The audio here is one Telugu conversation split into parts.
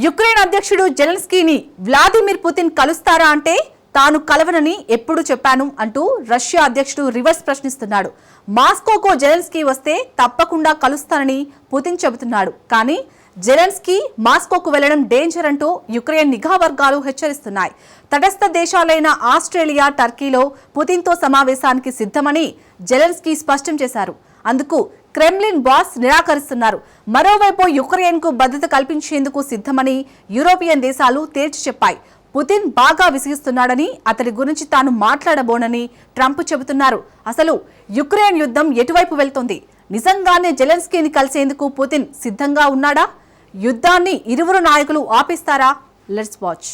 యుక్రెయిన్ అధ్యక్షుడు జెలెన్స్కీని వ్లాదిమిర్ పుతిన్ కలుస్తారా అంటే తాను కలవనని ఎప్పుడు చెప్పాను అంటూ రష్యా అధ్యక్షుడు రివర్స్ ప్రశ్నిస్తున్నాడు. మాస్కోకు జెలెన్స్కీ వస్తే తప్పకుండా కలుస్తానని పుతిన్ చెబుతున్నాడు. కానీ జెలెన్స్కీ మాస్కోకు వెళ్లడం డేంజర్ అంటూ యుక్రెయిన్ నిఘా వర్గాలు హెచ్చరిస్తున్నాయి. తటస్థ దేశాలైన ఆస్ట్రేలియా, టర్కీలో పుతిన్తో సమావేశానికి సిద్ధమని జెలెన్స్కీ స్పష్టం చేశారు. అందుకు క్రెమ్లిన్ బాస్ నిరాకరిస్తున్నారు. మరోవైపు యుక్రెయిన్కు భద్రత కల్పించేందుకు సిద్ధమని యూరోపియన్ దేశాలు తేల్చి చెప్పాయి. పుతిన్ బాగా విసిగిస్తున్నాడని, అతడి గురించి తాను మాట్లాడబోనని ట్రంప్ చెబుతున్నారు. అసలు యుక్రెయిన్ యుద్ధం ఎటువైపు వెళ్తోంది? నిజంగానే జెలెన్స్కీని కలిసేందుకు పుతిన్ సిద్ధంగా ఉన్నాడా? యుద్ధాన్ని ఇరువురు నాయకులు ఆపేస్తారా? Let's watch.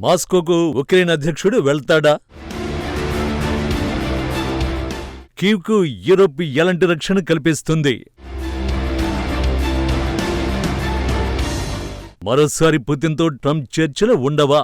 మాస్కోకు ఉక్రెయిన్ అధ్యక్షుడు వెళ్తాడా? కీవ్కు యూరోప్ ఎలాంటి రక్షణ కల్పిస్తుంది? మరోసారి పుతిన్తో ట్రంప్ చర్చలు ఉండవా?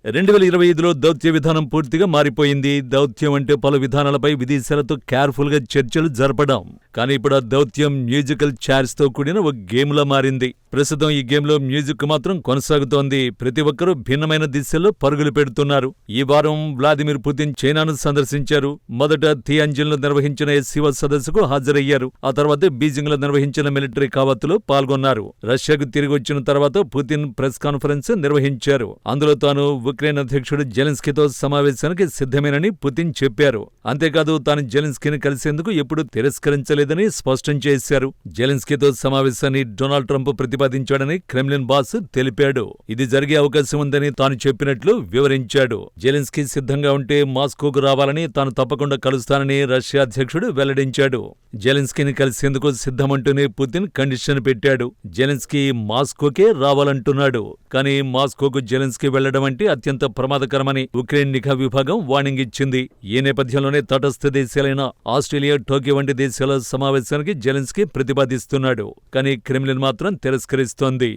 2025లో దౌత్య విధానం పూర్తిగా మారిపోయింది. దౌత్యం అంటే పలు విధానాలపై విదేశాలతో కేర్ఫుల్గా చర్చలు జరపడం. కానీ ఇప్పుడు ఆ దౌత్యం మ్యూజికల్ చైర్స్తో కూడిన ఒక గేమ్లా మారింది. ప్రస్తుతం ఈ గేమ్లో మ్యూజిక్ మాత్రం కొనసాగుతోంది. ప్రతి ఒక్కరూ భిన్నమైన దిశల్లో పరుగులు పెడుతున్నారు. ఈ వారం వ్లాదిమిర్ పుతిన్ చైనాను సందర్శించారు. మొదట థియాంజిన్లో నిర్వహించిన ఎస్సీఓ సదస్సుకు హాజరయ్యారు. ఆ తర్వాత బీజింగ్లో నిర్వహించిన మిలిటరీ కావత్తులో పాల్గొన్నారు. రష్యాకు తిరిగి వచ్చిన తర్వాత పుతిన్ ప్రెస్ కాన్ఫరెన్స్ నిర్వహించారు. అందులో తాను ఉక్రెయిన్ అధ్యక్షుడు జెలెన్స్కీతో సమావేశానికి సిద్ధమేనని పుతిన్ చెప్పారు. అంతేకాదు తాను జెలెన్స్కీని కలిసేందుకు ఎప్పుడూ తిరస్కరించలేదని స్పష్టం చేశారు. జెలెన్స్కీతో సమావేశాన్ని డొనాల్డ్ ట్రంప్ ప్రతిపాదించాడని క్రెమ్లిన్ బాస్ తెలిపాడు. ఇది జరిగే అవకాశం ఉందని తాను చెప్పినట్లు వివరించాడు. జెలెన్స్కీ సిద్ధంగా ఉంటే మాస్కోకు రావాలని, తాను తప్పకుండా కలుస్తానని రష్యా అధ్యక్షుడు వెల్లడించాడు. జెలెన్స్కీని కలిసేందుకు సిద్ధమంటూనే పుతిన్ కండిషన్ పెట్టాడు. జెలెన్స్కీ మాస్కోకే రావాలంటున్నాడు. కానీ మాస్కోకు జెలెన్స్కీ వెళ్లడం అంటే అత్యంత ప్రమాదకరమని ఉక్రెయిన్ నిఘా విభాగం వార్నింగ్ ఇచ్చింది. ఈ నేపథ్యంలోనే తటస్థ దేశాలైన ఆస్ట్రేలియా, టర్కీ వంటి దేశాల సమావేశానికి జెలెన్స్కీ ప్రతిపాదిస్తున్నాడు. కానీ క్రెమ్లిన్ మాత్రం తిరస్కరిస్తోంది.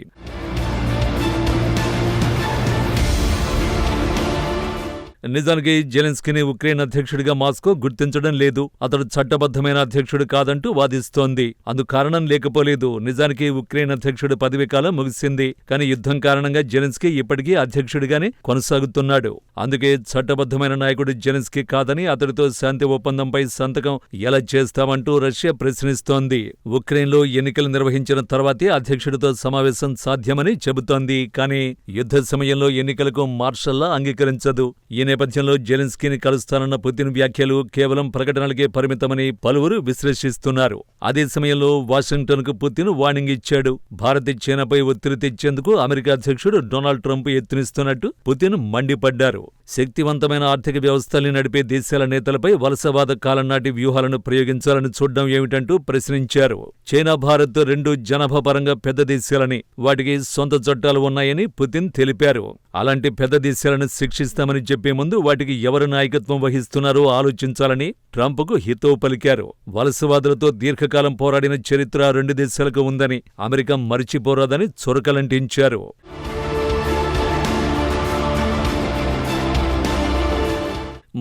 నిజానికి జెలెన్స్కీని ఉక్రెయిన్ అధ్యక్షుడిగా మాస్కో గుర్తించడం లేదు. అతడు చట్టబద్ధమైన అధ్యక్షుడు కాదంటూ వాదిస్తోంది. అందుకు కారణం లేకపోలేదు. నిజానికి ఉక్రెయిన్ అధ్యక్షుడి పదవీకాలం ముగిసింది. కానీ యుద్ధం కారణంగా జెలెన్స్కీ ఇప్పటికీ అధ్యక్షుడిగానే కొనసాగుతున్నాడు. అందుకే చట్టబద్ధమైన నాయకుడు జెలెన్స్కీ కాదని, అతడితో శాంతి ఒప్పందంపై సంతకం ఎలా చేస్తామంటూ రష్యా ప్రశ్నిస్తోంది. ఉక్రెయిన్లో ఎన్నికలు నిర్వహించిన తర్వాతే అధ్యక్షుడితో సమావేశం సాధ్యమని చెబుతోంది. కానీ యుద్ధ సమయంలో ఎన్నికలకు మార్షల్లా అంగీకరించదు. ఈ నేపథ్యంలో జెలెన్స్కీని కలుస్తానన్న పుతిన్ వ్యాఖ్యలు కేవలం ప్రకటనలకే పరిమితమని పలువురు విశ్లేషిస్తున్నారు. అదే సమయంలో వాషింగ్టన్కు పుతిన్ వార్నింగ్ ఇచ్చాడు. భారత్ చైనాపై ఒత్తిడి తెచ్చేందుకు అమెరికా అధ్యక్షుడు డొనాల్డ్ ట్రంప్ యత్నిస్తున్నట్టు పుతిన్ మండిపడ్డారు. శక్తివంతమైన ఆర్థిక వ్యవస్థల్ని నడిపే దేశాల నేతలపై వలసవాద కాలం నాటి వ్యూహాలను ప్రయోగించాలని చూడడం ఏమిటంటూ ప్రశ్నించారు. చైనా, భారత్ రెండు జనాభా పరంగా పెద్ద దేశాలని, వాటికి సొంత చట్టాలు ఉన్నాయని పుతిన్ తెలిపారు. అలాంటి పెద్ద దేశాలను శిక్షిస్తామని చెప్పే ముందు వాటికి ఎవరు నాయకత్వం వహిస్తున్నారో ఆలోచించాలని ట్రంప్కు హితవు పలికారు. వలసవాదులతో దీర్ఘకాలం పోరాడిన చరిత్ర రెండు దేశాలకు ఉందని, అమెరికా మరిచిపోరాదని చురకలంటించారు.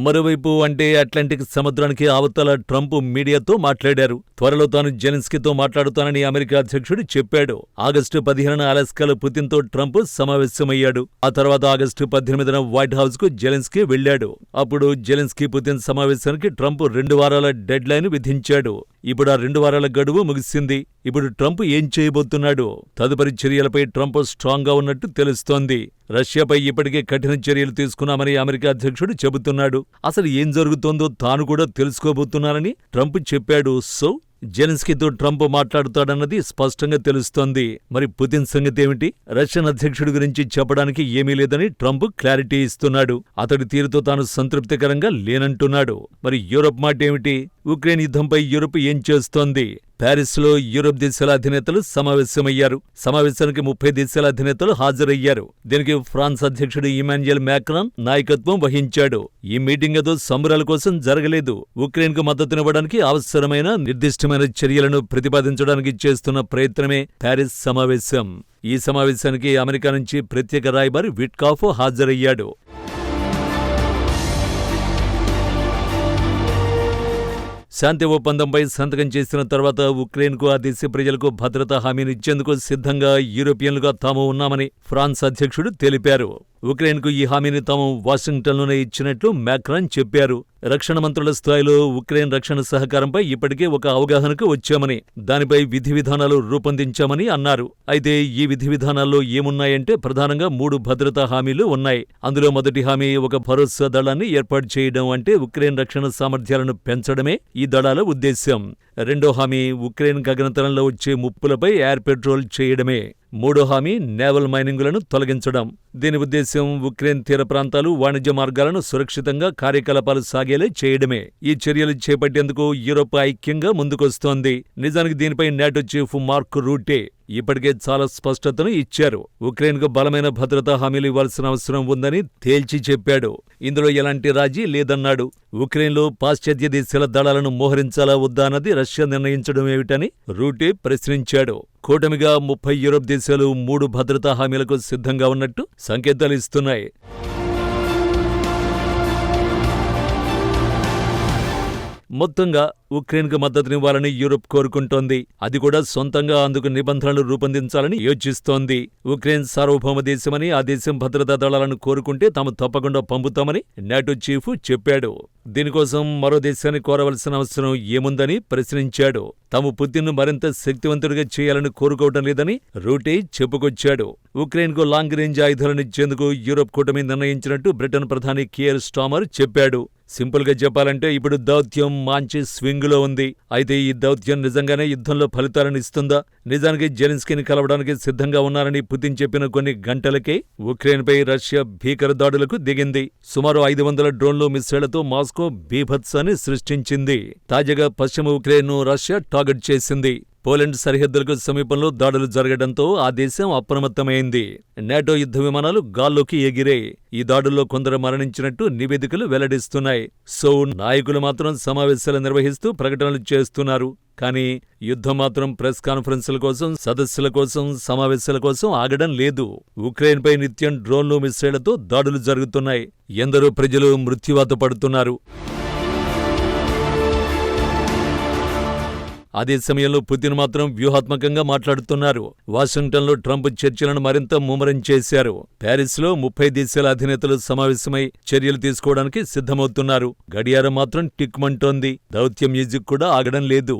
మరోవైపు అంటే అట్లాంటిక్ సముద్రానికి అవతల ట్రంప్ మీడియాతో మాట్లాడారు. త్వరలో తాను జెలెన్స్కీతో మాట్లాడుతానని అమెరికా అధ్యక్షుడు చెప్పాడు. ఆగస్టు 15న అలాస్కాలో పుతిన్తో ట్రంప్ సమావేశమయ్యాడు. ఆ తర్వాత ఆగస్టు 18న వైట్ హౌస్ కు జెలెన్స్కీ వెళ్లాడు. అప్పుడు జెలెన్స్కీ పుతిన్ సమావేశానికి ట్రంప్ 2 వారాల డెడ్ లైన్ విధించాడు. ఇప్పుడు ఆ 2 వారాల గడువు ముగిసింది. ఇప్పుడు ట్రంప్ ఏం చేయబోతున్నాడు? తదుపరి చర్యలపై ట్రంప్ స్ట్రాంగ్ గా ఉన్నట్టు తెలుస్తోంది. రష్యాపై ఇప్పటికే కఠిన చర్యలు తీసుకున్నామని అమెరికా అధ్యక్షుడు చెబుతున్నాడు. అసలు ఏం జరుగుతోందో తాను కూడా తెలుసుకోబోతున్నానని ట్రంప్ చెప్పాడు. సో జెలెన్స్కీతో ట్రంప్ మాట్లాడుతాడన్నది స్పష్టంగా తెలుస్తోంది. మరి పుతిన్ సంగతి ఏమిటి? రష్యన్ అధ్యక్షుడి గురించి చెప్పడానికి ఏమీ లేదని ట్రంప్ క్లారిటీ ఇస్తున్నాడు. అతడి తీరుతో తాను సంతృప్తికరంగా లేనంటున్నాడు. మరి యూరప్ మాట ఏమిటి? ఉక్రెయిన్ యుద్ధంపై యూరప్ ఏం చేస్తోంది? ప్యారిస్లో యూరప్ దేశాల అధినేతలు సమావేశమయ్యారు. సమావేశానికి 30 దేశాల అధినేతలు హాజరయ్యారు. దీనికి ఫ్రాన్స్ అధ్యక్షుడు ఇమాన్యుయల్ మాక్రాన్ నాయకత్వం వహించాడు. ఈ మీటింగ్ ఏదో సంబరాల కోసం జరగలేదు. ఉక్రెయిన్కు మద్దతునివ్వడానికి అవసరమైన నిర్దిష్టమైన చర్యలను ప్రతిపాదించడానికి చేస్తున్న ప్రయత్నమే ప్యారిస్ సమావేశం. ఈ సమావేశానికి అమెరికా నుంచి ప్రత్యేక రాయబారి విట్కాఫ్ హాజరయ్యాడు. శాంతి ఒప్పందంపై సంతకం చేసిన తర్వాత ఉక్రెయిన్కు ఆ దేశ ప్రజలకు భద్రతా హామీనిచ్చేందుకు సిద్ధంగా యూరోపియన్లుగా తాము ఉన్నామని ఫ్రాన్స్ అధ్యక్షుడు తెలిపారు. ఉక్రెయిన్కు ఈ హామీని తాము వాషింగ్టన్లోనే ఇచ్చినట్లు మ్యాక్రాన్ చెప్పారు. రక్షణ మంత్రుల స్థాయిలో ఉక్రెయిన్ రక్షణ సహకారంపై ఇప్పటికే ఒక అవగాహనకు వచ్చామని, దానిపై విధి విధానాలు రూపొందించామని అన్నారు. అయితే ఈ విధి విధానాల్లో ఏమున్నాయంటే ప్రధానంగా 3 భద్రతా హామీలు ఉన్నాయి. అందులో మొదటి హామీ ఒక భరోసా దళాన్ని ఏర్పాటు చేయడం, అంటే ఉక్రెయిన్ రక్షణ సామర్థ్యాలను పెంచడమే ఈ దళాల ఉద్దేశ్యం. రెండో హామీ ఉక్రెయిన్ గగనతలంలో వచ్చే ముప్పులపై ఎయిర్ పెట్రోల్ చేయడమే. మూడో హామీ నేవల్ మైనింగులను తొలగించడం. దీని ఉద్దేశ్యం ఉక్రెయిన్ తీర ప్రాంతాలు, వాణిజ్య మార్గాలను సురక్షితంగా కార్యకలాపాలు సాగేలా చేయడమే. ఈ చర్యలు చేపట్టేందుకు యూరోప్ ఐక్యంగా ముందుకొస్తోంది. నిజానికి దీనిపై నాటో చీఫ్ మార్క్ రూటే ఇప్పటికే చాలా స్పష్టతను ఇచ్చారు. ఉక్రెయిన్కు బలమైన భద్రతా హామీలు ఇవ్వాల్సిన అవసరం ఉందని తేల్చి చెప్పాడు. ఇందులో ఎలాంటి రాజీ లేదన్నాడు. ఉక్రెయిన్లో పాశ్చాత్య దేశాల దళాలను మోహరించాలా వద్దా అన్నది రష్యా నిర్ణయించడం ఏమిటని రూటే ప్రశ్నించాడు. కూటమిగా 30 యూరోప్ దేశాలు 3 భద్రతా హామీలకు సిద్ధంగా ఉన్నట్టు సంకేతాలు ఇస్తున్నాయి. మొత్తంగా ఉక్రెయిన్కు మద్దతునివ్వాలని యూరోప్ కోరుకుంటోంది. అది కూడా సొంతంగా అందుకు నిబంధనలు రూపొందించాలని యోచిస్తోంది. ఉక్రెయిన్ సార్వభౌమ దేశమని, ఆ దేశం భద్రతా దళాలను కోరుకుంటే తాము తప్పకుండా పంపుతామని నాటో చీఫ్ చెప్పాడు. దీనికోసం మరో దేశాన్ని కోరవలసిన అవసరం ఏముందని ప్రశ్నించాడు. తాము పుతిన్ను మరింత శక్తివంతుడిగా చేయాలని కోరుకోవడం లేదని రూటే చెప్పుకొచ్చాడు. ఉక్రెయిన్కు లాంగ్ రేంజ్ ఆయుధాలనిచ్చేందుకు యూరోప్ కూటమి నిర్ణయించినట్టు బ్రిటన్ ప్రధాని కీర్ స్టామర్ చెప్పాడు. సింపుల్ గా చెప్పాలంటే ఇప్పుడు దౌత్యం మంచి స్వింగ్ లో ఉంది. అయితే ఈ దౌత్యం నిజంగానే యుద్ధంలో ఫలితాలను ఇస్తుందా? నిజానికి జెలెన్స్కీని కలవడానికి సిద్ధంగా ఉన్నారని పుతిన్ చెప్పిన కొన్ని గంటలకే ఉక్రెయిన్పై రష్యా భీకర దాడులకు దిగింది. సుమారు 500 డ్రోన్లు, మిస్సైళ్లతో మాస్కో బీభత్సాన్ని సృష్టించింది. తాజాగా పశ్చిమ ఉక్రెయిన్ను రష్యా టార్గెట్ చేసింది. పోలాండ్ సరిహద్దులకు సమీపంలో దాడులు జరగడంతో ఆ దేశం అప్రమత్తమైంది. నాటో యుద్ధ విమానాలు గాల్లోకి ఎగిరాయి. ఈ దాడుల్లో కొందరు మరణించినట్టు నివేదికలు వెల్లడిస్తున్నాయి. సో నాయకులు మాత్రం సమావేశాలు నిర్వహిస్తూ ప్రకటనలు చేస్తున్నారు. కానీ యుద్ధం మాత్రం ప్రెస్ కాన్ఫరెన్సుల కోసం, సదస్సుల కోసం, సమావేశాల కోసం ఆగడం లేదు. ఉక్రెయిన్పై నిత్యం డ్రోన్లు, మిస్సైళ్లతో దాడులు జరుగుతున్నాయి. ఎందరో ప్రజలు మృత్యువాత పడుతున్నారు. అదే సమయంలో పుతిన్ మాత్రం వ్యూహాత్మకంగా మాట్లాడుతున్నారు. వాషింగ్టన్లో ట్రంప్ చర్చలను మరింత ముమ్మరం చేశారు. ప్యారిస్లో 30 దేశాల అధినేతలు సమావేశమై చర్యలు తీసుకోవడానికి సిద్ధమవుతున్నారు. గడియారం మాత్రం టిక్మంటోంది. దౌత్య మ్యూజిక్ కూడా ఆగడం లేదు.